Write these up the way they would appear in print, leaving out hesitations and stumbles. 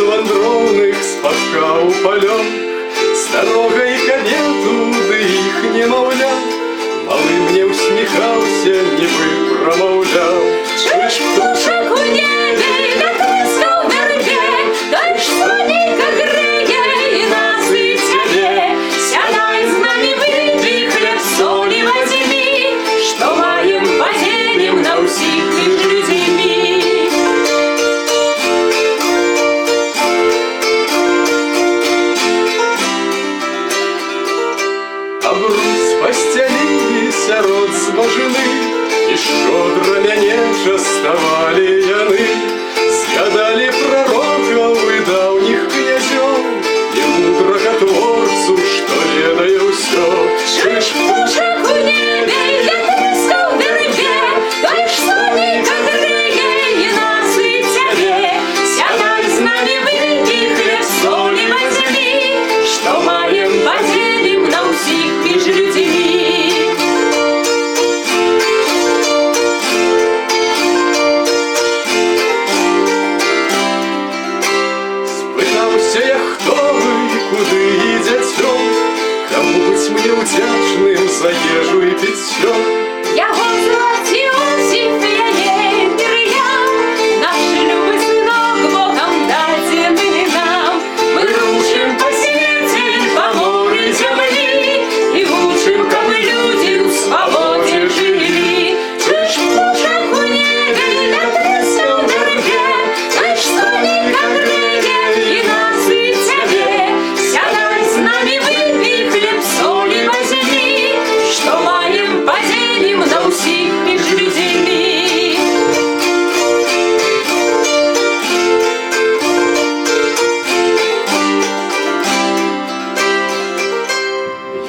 вандроўных спаткаў палём, старога і кабету, ды іх немаўля. Малы мне усміхаўся, нібы прамаўляў: чуеш птушак у небе, лятыскаў вярбе, той ж сонейка грэе і нас і цябе. Сядай з намі, выпі хлеб, солі вазьмі, што маем падзелім на ўсіх між людзьмі. Абрус пасцялілі сярод збажыны, і шчодра мяне частавалі яны. Згадалі прарокаў і даўніх князёў, і мудрага творцу, што ведае ўсё. Чуеш птушак у небе, лятыскаў вярбе, той ж сонейка грэе і нас і цябе. Сядай з намі, выпі хлеб, солі вазьмі, што маем падзелім на ўсіх між людзьмі. Спытаўся я, хто вы, куды ідзяцё, каму быць мне ўдзячным за ежу і піццё. Яго зваць Іосіф, яе Мір'ям, наш любы сынок Богам дадзены нам. Мы рушым па свеце, па моры зямлі, і вучым, каб людзі ў свабодзе жылі. Чуеш птушак у небе, лятыскаў вярбе, той ж сонейка грэе і нас і цябе. Сядай з намі, выпі хлеб, солі вазьмі, што маем падзелім на ўсіх між людзьмі.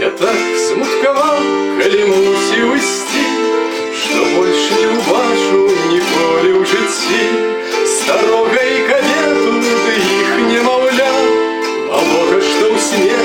Я так смуткаваў, калі мусіў ісці, што больш не ўбачу ніколі ў жыцці. Старога і кабету, ды іх немаўля, малога, што ў смерці